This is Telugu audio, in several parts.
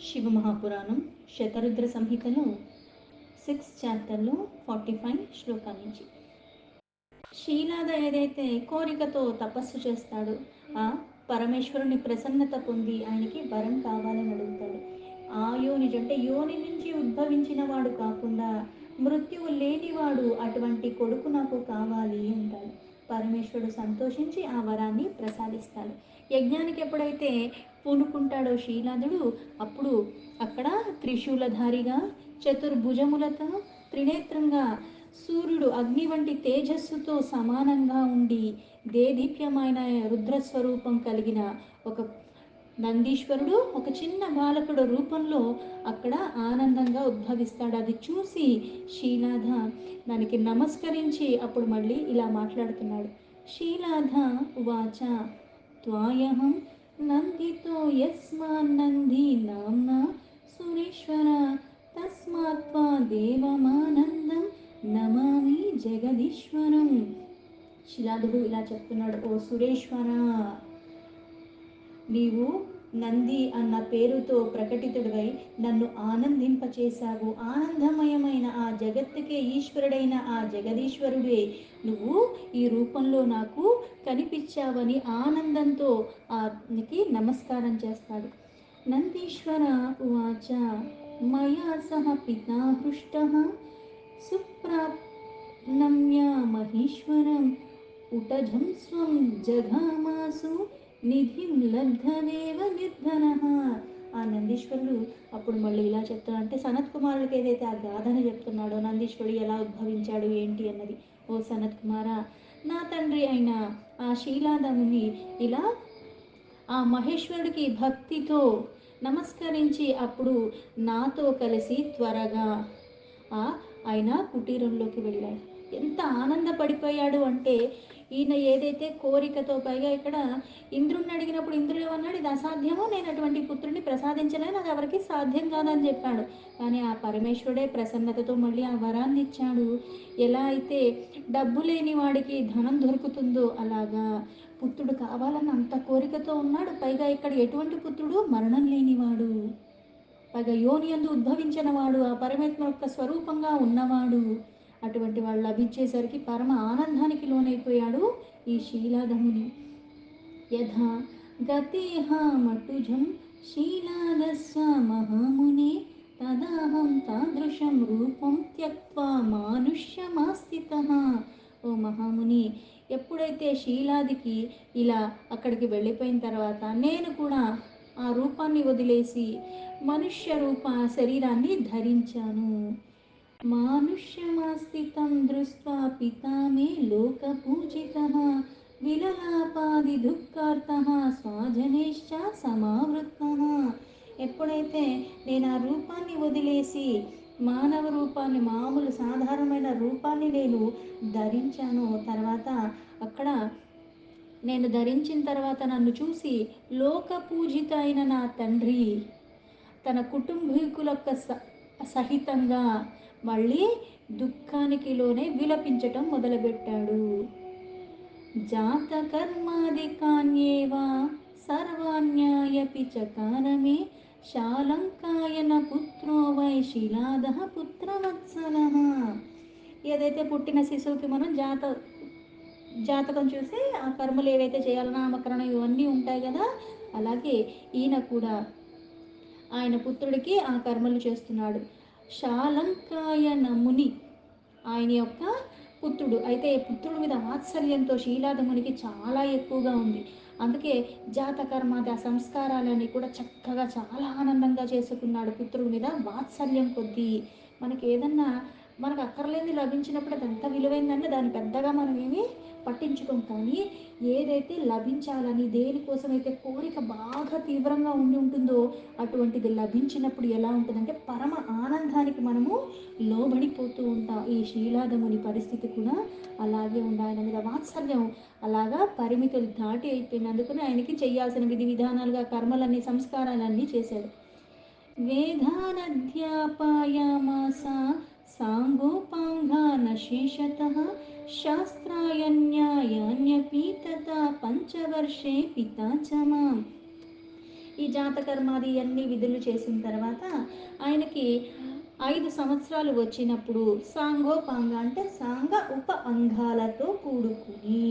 శివమహాపురాణం శతరుద్ర సంహితలో 6th చాప్టర్లో 45 శ్లోకాల నుంచి. శీలాద ఏదైతే కోరికతో తపస్సు చేస్తాడో ఆ పరమేశ్వరుని ప్రసన్నత పొంది ఆయనకి వరం కావాలని అడుగుతాడు. ఆ యోని అంటే యోని నుంచి ఉద్భవించిన వాడు కాకుండా మృత్యువు లేనివాడు అటువంటి కొడుకు నాకు కావాలి అంటాడు. పరమేశ్వరుడు సంతోషించి ఆ వరాన్ని ప్రసాదిస్తాడు. యజ్ఞానికి ఎప్పుడైతే పూనుకుంటాడో శీలాదుడు అప్పుడు అక్కడ త్రిశూలధారిగా చతుర్భుజములతో త్రినేత్రంగా సూర్యుడు అగ్ని వంటి తేజస్సుతో సమానంగా ఉండి దేదీప్యమైన రుద్రస్వరూపం కలిగిన ఒక నందీశ్వరుడు ఒక చిన్న బాలకుడు రూపంలో అక్కడ ఆనందంగా ఉద్భవిస్తాడు. అది చూసి శీలాధ దానికి నమస్కరించి అప్పుడు మళ్ళీ ఇలా మాట్లాడుతున్నాడు. శీలాధ ఉవాచ త్వాయహం నందితో యస్మాన్నంది నామ్నా సురేశ్వర తస్మాత్వా దేవమానందం నమామి జగదీశ్వరం. శిలాదుడు ఇలా చెప్తున్నాడు, ఓ సురేశ్వర, నీవు నంది అన్న పేరుతో ప్రకటితుడివై నన్ను ఆనందింపచేశావు. ఆనందమయమైన ఆ జగత్తుకే ఈశ్వరుడైన ఆ జగదీశ్వరుడే నువ్వు ఈ రూపంలో నాకు కనిపించావని ఆనందంతో ఆనికి నమస్కారం చేస్తాడు. నందీశ్వర ఉవాచ మయా సహ పితా హృష్ట సుప్రాప్నమ్య మహేశ్వరం ఉటజం స్వం జఘామాసు నిధిం లబ్ధవేవ నిర్ధనః. ఆ నందీశ్వరుడు అప్పుడు మళ్ళీ ఇలా చెప్తాడు, అంటే సనత్ కుమారుడికి ఏదైతే ఆ గాథని చెప్తున్నాడో నందీశ్వరుడు ఎలా ఉద్భవించాడు ఏంటి అన్నది. ఓ సనత్ కుమార, నా తండ్రి అయిన ఆ శీలాదముని ఇలా ఆ మహేశ్వరుడికి భక్తితో నమస్కరించి అప్పుడు నాతో కలిసి త్వరగా ఆయన కుటీరంలోకి వెళ్ళాడు. ఎంత ఆనందపడిపోయాడు అంటే ఈయన ఏదైతే కోరికతో, పైగా ఇక్కడ ఇంద్రుడిని అడిగినప్పుడు ఇంద్రుడు ఏమన్నాడు, ఇది అసాధ్యమో, నేను అటువంటి పుత్రుడిని ప్రసాదించలేను, అది ఎవరికి సాధ్యం కాదని చెప్పాడు. కానీ ఆ పరమేశ్వరుడే ప్రసన్నతతో మళ్ళీ ఆ వరాన్ని ఇచ్చాడు. ఎలా అయితే డబ్బు లేని వాడికి ధనం దొరుకుతుందో అలాగా పుత్రుడు కావాలని అంత కోరికతో ఉన్నాడు. పైగా ఇక్కడ ఎటువంటి పుత్రుడు, మరణం లేనివాడు, పైగా యోని యందు ఉద్భవించిన వాడు, ఆ పరమాత్మ యొక్క స్వరూపంగా ఉన్నవాడు. అటువంటి వాళ్ళు లభించేసరికి పరమ ఆనందానికి లోనైపోయాడు ఈ శీలాదముని. యథా గతేహామటుజం శీలాదస్య మహామునే తదాహం తాదృశం రూపం త్యక్త్వా మానుష్యమాస్థితః. ఓ మహాముని, ఎప్పుడైతే శీలాదికి ఇలా అక్కడికి వెళ్ళిపోయిన తర్వాత నేను కూడా ఆ రూపాన్ని వదిలేసి మనుష్య రూప శరీరాన్ని ధరించాను. మానుష్యమాస్థితం దృష్ట్వా పితా మే లోకపూజితః విలలాపాది దుఃఖార్తః స్వాజనేశ్చ సమావృత్తః. ఎప్పుడైతే నేను ఆ రూపాన్ని వదిలేసి మానవ రూపాన్ని, మామూలు సాధారణమైన రూపాన్ని నేను ధరించాను, తర్వాత అక్కడ నేను ధరించిన తర్వాత నన్ను చూసి లోకపూజిత అయిన నా తండ్రి తన కుటుంబీకులొక్క సహితంగా మళ్ళీ దుఃఖానికి లోనే విలపించటం మొదలుపెట్టాడు. జాతకర్మాదికాన్యేవ సర్వాణ్యాయపి చకారమే శాలంకాయన పుత్రో వై శిలాదః పుత్రవత్సలః. ఏదైతే పుట్టిన శిశువుకి మనం జాతకం చూసి ఆ కర్మలు ఏవైతే చేయాలో నామకరణం ఇవన్నీ ఉంటాయి కదా, అలాగే ఈయన కూడా ఆయన పుత్రుడికి ఆ కర్మలు చేస్తున్నాడు. శాలంకాయన ముని ఆయన యొక్క పుత్రుడు. అయితే పుత్రుడి మీద వాత్సల్యంతో శీలాదమునికి చాలా ఎక్కువగా ఉంది. అందుకే జాతకర్మాది ఆ సంస్కారాలన్నీ కూడా చక్కగా చాలా ఆనందంగా చేసుకున్నాడు. పుత్రుడి మీద వాత్సల్యం కొద్దీ మనకి ఏదన్నా మనకు అక్కర్లేని లభించినప్పుడు అది ఎంత విలువైందంటే దాన్ని పెద్దగా మనం ఏమీ పట్టించుకోం. కానీ ఏదైతే లభించాలని దేనికోసమైతే కోరిక బాగా తీవ్రంగా ఉండి ఉంటుందో అటువంటిది లభించినప్పుడు ఎలా ఉంటుందంటే పరమ ఆనందానికి మనము లోబడిపోతూ ఉంటాం. ఈ శీలాదముని పరిస్థితి కూడా అలాగే ఉంది. ఆయన మీద వాత్సల్యం అలాగా పరిమితులు దాటి అయిపోయినందుకుని ఆయనకి చేయాల్సిన విధి విధానాలుగా కర్మలన్నీ సంస్కారాలన్నీ చేశాడు. వేదానధ్యాపయామాస సాంగోపాంగానశేషతః శాస్త్రాయన్యాయాన్యపి తథా పంచవర్షే పితా చ మాం. ఈ జాతకర్మాది అన్ని విధులు చేసిన తర్వాత ఆయనకి 5 సంవత్సరాలు వచ్చినప్పుడు సాంగోపాంగ అంటే సాంగ ఉప అంగాలతో కూడుకుని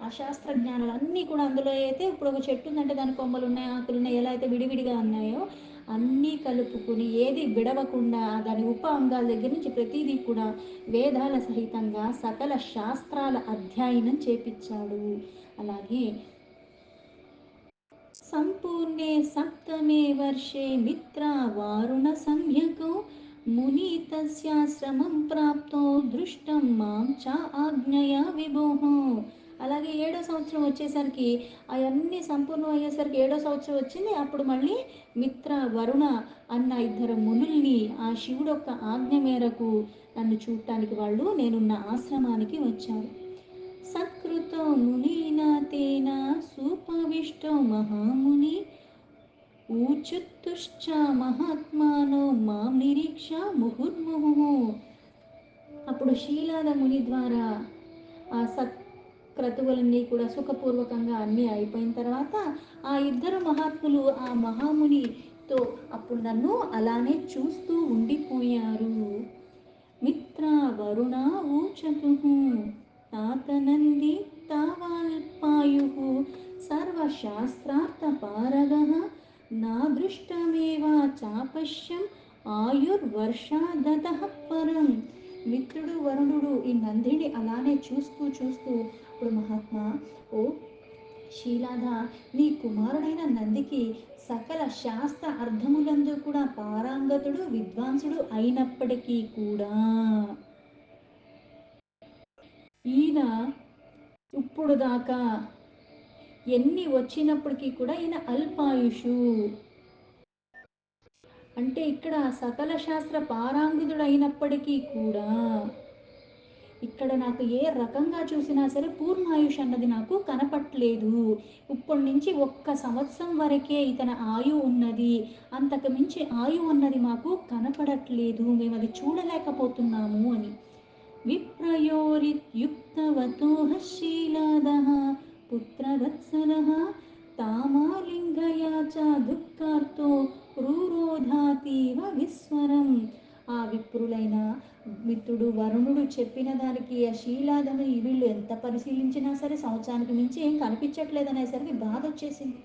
ఆ శాస్త్రజ్ఞానాలు అన్నీ కూడా అందులో అయితే ఇప్పుడు ఒక చెట్టు ఉందంటే దాని కొమ్మలు ఉన్నాయి, ఆకులు ఉన్నాయి, ఎలా అయితే విడివిడిగా ఉన్నాయో అన్నీ కలుపుకుని ఏది విడవకుండా దాని ఉప అంగాల దగ్గర నుంచి ప్రతిదీ కూడా వేదాల సహితంగా సకల శాస్త్రాల అధ్యయనం చేపించాడు. అలాగే సంపూర్ణే సప్తమే వర్షే మిత్రవారుణసంజ్ఞకో ముని తస్యాశ్రమం ప్రాప్తో దృష్టం మాం చ ఆజ్ఞయా విభోః. అలాగే 7వ సంవత్సరం వచ్చేసరికి అవన్నీ సంపూర్ణం అయ్యేసరికి 7వ సంవత్సరం వచ్చింది. అప్పుడు మళ్ళీ మిత్ర వరుణ అన్న 2 మునుల్ని ఆ శివుడు యొక్క ఆజ్ఞ మేరకు నన్ను చూడటానికి వాళ్ళు నేనున్న ఆశ్రమానికి వచ్చారు. సత్కృతో మునీనా తేన సుపవిష్టో మహాముని ఊచుతుశ్చ మహాత్మానో మాం నిరీక్ష ముహుర్ముహు. అప్పుడు శీలాద ముని ద్వారా ఆ సత్క్రతువులన్నీ కూడా సుఖపూర్వకంగా అన్నీ అయిపోయిన తర్వాత ఆ 2 మహాత్ములు ఆ మహామునితో అప్పుడు నన్ను అలానే చూస్తూ ఉండిపోయారు. మిత్ర వరుణ ఊచతుః తాతనంది తావాల్పాయుః సర్వశాస్త్రార్థపారగః నాదృష్టమేవ చాపశ్యం ఆయుర్వర్షాదతః పరం. మిత్రుడు వరుణుడు ఈ నందిని అలానే చూస్తూ చూస్తూ ఇప్పుడు మహాత్మా, ఓ శీలాద, నీ కుమారుడైన నందికి సకల శాస్త్ర అర్థములందు కూడా పారంగతుడు విద్వాంసుడు అయినప్పటికీ కూడా ఈయన ఇప్పుడు దాకా ఎన్ని వచ్చినప్పటికీ కూడా ఈయన అల్పాయుషు. అంటే ఇక్కడ సకల శాస్త్ర పారంగతుడు అయినప్పటికీ కూడా ఇక్కడ నాకు ఏ రకంగా చూసినా సరే పూర్ణాయుష్ అన్నది నాకు కనపట్లేదు. ఇప్పటి నుంచి 1 సంవత్సరం వరకే ఇతని ఆయు ఉన్నది, అంతకు మించి ఆయు ఉన్నది మాకు కనపడట్లేదు, మేము అది చూడలేకపోతున్నాము అని. విప్రయోరిత్యుక్తవతోః శీలాదః పుత్రవత్సలः తామాలింగయా చ దుఃఖార్తో క్రూరోధాతీవ విస్వరం. ఆ విప్రులైన మిత్రుడు వరుణుడు చెప్పిన దానికి ఆ శీలాదను వీళ్ళు ఎంత పరిశీలించినా సరే సంవత్సరానికి మించి ఏం కనిపించట్లేదనేసరికి బాధ వచ్చేసింది.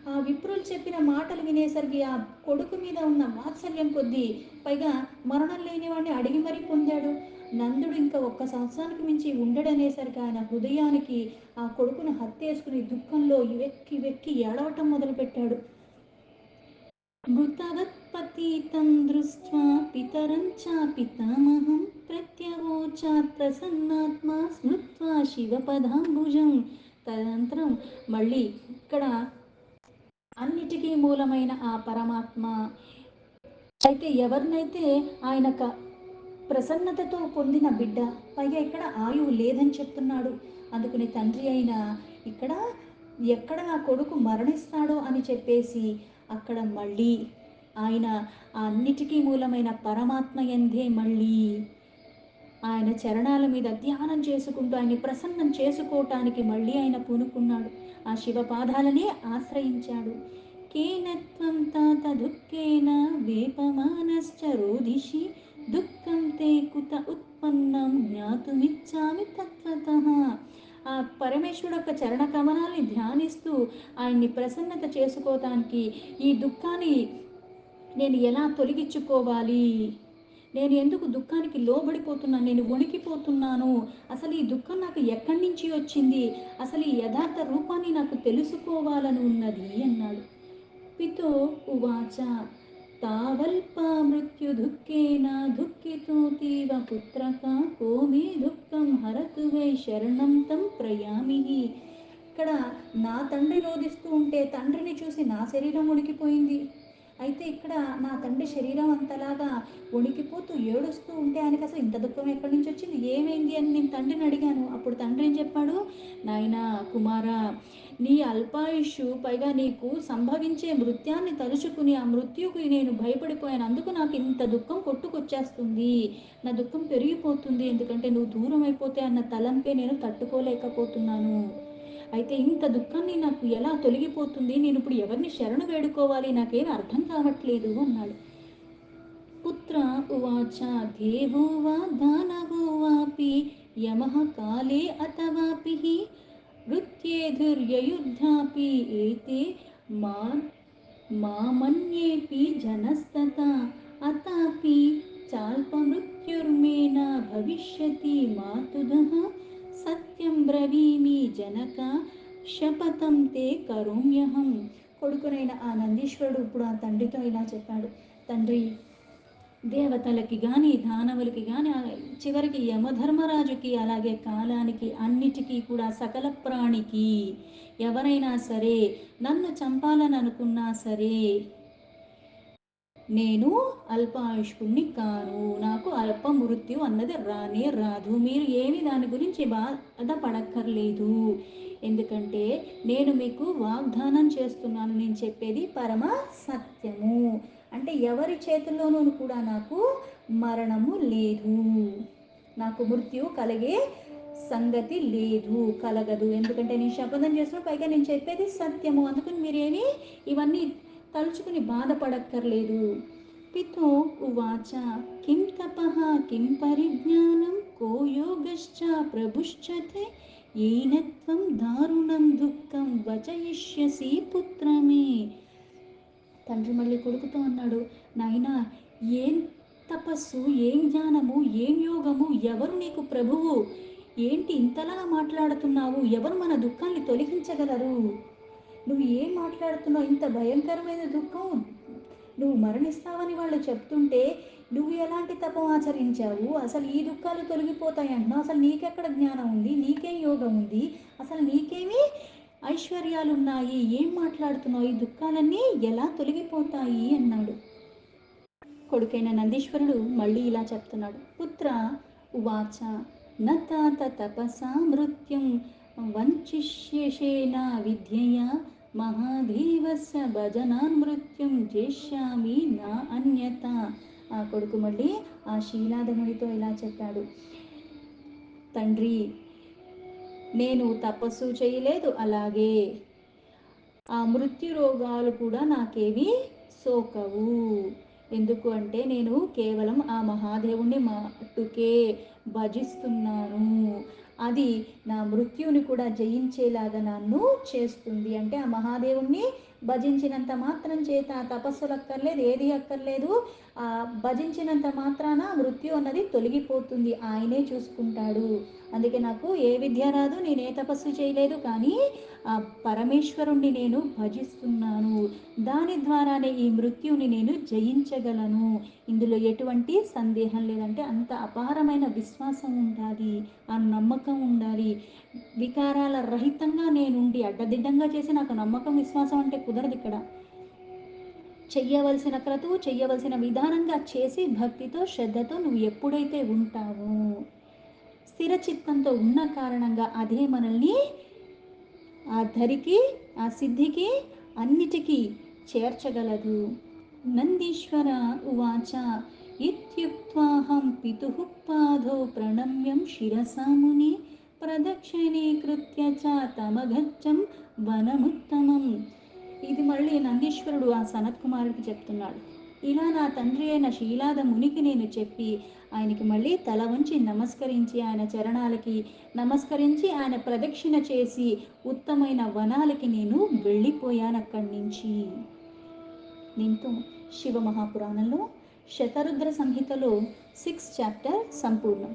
ఆ విప్రులు చెప్పిన మాటలు వినేసరికి ఆ కొడుకు మీద ఉన్న వాత్సల్యం కొద్దీ, పైగా మరణం లేని వాడిని అడిగి మరీ పొందాడు. నందుడు ఇంకా 1 సంవత్సరానికి మించి ఉండడనేసరికి ఆయన హృదయానికి ఆ కొడుకును హత్యేసుకుని దుఃఖంలో వెక్కి వెక్కి ఏడవటం మొదలుపెట్టాడు. మృతవత్పతితం దృష్ట్వా పితరం చ పితామహం ప్రత్యవోచాత్ ప్రసన్నాత్మా స్మృత్వా శివపదాంబుజం. తదనంతరం మళ్ళీ ఇక్కడ అన్నిటికీ మూలమైన ఆ పరమాత్మ అయితే ఎవరినైతే ఆయన ప్రసన్నతతో పొందిన బిడ్డ, పైగా ఇక్కడ ఆయువు లేదని చెప్తున్నాడు. అందుకుని తండ్రి అయిన ఇక్కడ ఎక్కడ నా కొడుకు మరణిస్తాడో అని చెప్పేసి అక్కడ మళ్ళీ ఆయన ఆ అన్నిటికీ మూలమైన పరమాత్మ ఎందే మళ్ళీ ఆయన చరణాల మీద ధ్యానం చేసుకుంటూ ఆయన్ని ప్రసన్నం చేసుకోవటానికి మళ్ళీ ఆయన పూనుకున్నాడు. ఆ శివపాదాలనే ఆశ్రయించాడు. కేనత్వం తాత దుఃఖేన వేపమానశ్చ రోదిషి దుఃఖం తే కుత ఉత్పన్నం జ్ఞాతుమిచ్చామి తత్వతః. ఆ పరమేశ్వరుడు యొక్క చరణ కమనాల్ని ధ్యానిస్తూ ఆయన్ని ప్రసన్నత చేసుకోవటానికి ఈ దుఃఖాన్ని నేను ఎలా తొలగించుకోవాలి, నేను ఎందుకు దుఃఖానికి లోబడిపోతున్నాను, నేను వణికిపోతున్నాను, అసలు ఈ దుఃఖం నాకు ఎక్కడి నుంచి వచ్చింది, అసలు ఈ యథార్థ రూపాన్ని నాకు తెలుసుకోవాలని ఉన్నది అన్నాడు. పితో ఉవాచ తావల్పా మృత్యు దుఃఖేన దుఃఖితోతీవ పుత్రక కోమే దుఃఖం హరతు వై శరణం తం ప్రయామిహి. ఇక్కడ నా తండ్రి రోధిస్తూ ఉంటే తండ్రిని చూసి నా శరీరం ఉడికిపోయింది. అయితే ఇక్కడ నా తండ్రి శరీరం అంతలాగా వణికిపోతూ ఏడుస్తూ ఉంటే ఆయనకి అసలు ఇంత దుఃఖం ఎక్కడి నుంచి వచ్చింది, ఏమైంది అని నేను తండ్రిని అడిగాను. అప్పుడు తండ్రి ఏం చెప్పాడు, నాయనా కుమారా, నీ అల్పాయుష్, పైగా నీకు సంభవించే మృత్యాన్ని తలుచుకుని ఆ మృత్యుకి నేను భయపడిపోయాను, అందుకు నాకు ఇంత దుఃఖం కొట్టుకొచ్చేస్తుంది, నా దుఃఖం పెరిగిపోతుంది, ఎందుకంటే నువ్వు దూరం అయిపోతే అన్న తలంపే నేను తట్టుకోలేకపోతున్నాను. అయితే ఇంత దుఃఖాన్ని నాకు ఎలా తొలగిపోతుంది, నేను ఇప్పుడు ఎవరిని శరణు వేడుకోవాలి, నాకేమీ అర్థం కావట్లేదు అన్నాడు. పుత్ర ఉవాచ దేవో వా దానవో వాపి యమః కాలే అథవాపి మృత్యేధుర్యయుద్ధాపి ఏతే మా మామన్యేపి జనస్తతా అతాపి చాల్పమృత్యుర్మే న భవిష్యతి మాతుదః సత్యం బ్రవీమి జనక శపథం తే కరోమ్యహం. కొడుకునైన ఆ నందీశ్వరుడు ఇప్పుడు ఆ తండ్రితో ఇలా చెప్పాడు. తండ్రి, దేవతలకి కానీ దానవులకి కానీ చివరికి యమధర్మరాజుకి అలాగే కాలానికి అన్నిటికీ కూడా సకల ప్రాణికి ఎవరైనా సరే నన్ను చంపాలని అనుకున్నా సరే నేను అల్పాయుష్కుణ్ణి కాను, నాకు అల్ప మృత్యు అన్నది రానే రాదు. మీరు ఏమి దాని గురించి బాధపడక్కర్లేదు. ఎందుకంటే నేను మీకు వాగ్దానం చేస్తున్నాను, నేను చెప్పేది పరమ సత్యము. అంటే ఎవరి చేతుల్లోనూ కూడా నాకు మరణము లేదు, నాకు మృత్యు కలిగే సంగతి లేదు, కలగదు. ఎందుకంటే నేను శపథం చేస్తున్నా, పైగా నేను చెప్పేది సత్యము. అందుకని మీరేమి ఇవన్నీ తలుచుకుని బాధపడక్కర్లేదు. పితో ఉవాచ కిం తపః కిం పరిజ్ఞానం కో యోగశ్చ ప్రభుష్యతే ఏన త్వం దారుణం దుఃఖం వచయిష్యసి పుత్రమే. తండ్రి మళ్ళీ కొడుకుతో అన్నాడు, నాయనా, ఏం తపస్సు, ఏం జ్ఞానము, ఏం యోగము, ఎవరు నీకు ప్రభువు, ఏంటి ఇంతలా మాట్లాడుతున్నావు, ఎవరు మన దుఃఖాన్ని తొలగించగలరు, నువ్వు ఏం మాట్లాడుతున్నావు, ఇంత భయంకరమైన దుఃఖం, నువ్వు మరణిస్తావని వాళ్ళు చెప్తుంటే నువ్వు ఎలాంటి తపం ఆచరించావు, అసలు ఈ దుఃఖాలు తొలగిపోతాయి అంటున్నావు, అసలు నీకెక్కడ జ్ఞానం ఉంది, నీకేం యోగం ఉంది, అసలు నీకేమి ఐశ్వర్యాలు ఉన్నాయి, ఏం మాట్లాడుతున్నావు, ఈ దుఃఖాలన్నీ ఎలా తొలగిపోతాయి అన్నాడు. కొడుకైన నందీశ్వరుడు మళ్ళీ ఇలా చెప్తున్నాడు. పుత్ర ఉవాచ న తాత తపసా మృత్యుం వంచిష్యేషేణ విద్యయా మహాదేవస్య భజనాన్ మృత్యుం జేష్యామి నా అన్యత. ఆ కొడుకు మళ్ళీ ఆ శీలాదమునితో ఇలా చెప్పాడు. తండ్రి, నేను తపస్సు చేయలేదు, అలాగే ఆ మృత్యు రోగాలు కూడా నాకేమీ సోకవు. ఎందుకు అంటే నేను కేవలం ఆ మహాదేవుణ్ణి మట్టుకే భజిస్తున్నాను. అది నా మృత్యుని కూడా జయించేలాగా నన్ను చేస్తుంది. అంటే ఆ మహాదేవుణ్ణి భజించినంత మాత్రం చేత తపస్సులు అక్కర్లేదు, ఏది అక్కర్లేదు. ఆ భజించినంత మాత్రాన మృత్యు అన్నది తొలగిపోతుంది, ఆయనే చూసుకుంటాడు. అందుకే నాకు ఏ విద్య రాదు, నేను ఏ తపస్సు చేయలేదు, కానీ ఆ పరమేశ్వరుణ్ణి నేను భజిస్తున్నాను. దాని ద్వారానే ఈ మృత్యుని నేను జయించగలను. ఇందులో ఎటువంటి సందేహం లేదంటే అంత అపారమైన విశ్వాసం ఉండాలి, ఆ నమ్మకం ఉండాలి. వికారాల రహితంగా నేనుండి అడ్డదిడ్డంగా చేసి నాకు నమ్మకం విశ్వాసం అంటే కుదరదు. ఇక్కడ చెయ్యవలసిన క్రతువు చెయ్యవలసిన విధానంగా చేసి భక్తితో శ్రద్ధతో నువ్వు ఎప్పుడైతే ఉంటావో, స్థిరచిత్తంతో ఉన్న కారణంగా అదే మనల్ని ఆ ధరికి, ఆ సిద్ధికి, అన్నిటికీ చేర్చగలదు. నందీశ్వర ఉవాచ ఇత్యుక్త్వాహం పితుః పాదౌ ప్రణమ్యం శిరసా ముని ప్రదక్షిణీకృత్య చ తమగచ్చం వనముత్తమం. ఇది మళ్ళీ నందీశ్వరుడు ఆ సనత్ కుమారుడికి చెప్తున్నాడు. ఇలా నా తండ్రి అయిన శీలాద మునికి నేను చెప్పి ఆయనకి మళ్ళీ తల వంచి నమస్కరించి, ఆయన చరణాలకి నమస్కరించి, ఆయన ప్రదక్షిణ చేసి ఉత్తమైన వనాలకి నేను వెళ్ళిపోయాను అక్కడి నుంచి. దీంతో శివ మహాపురాణంలో శతరుద్ర సంహితలో 6th చాప్టర్ సంపూర్ణం.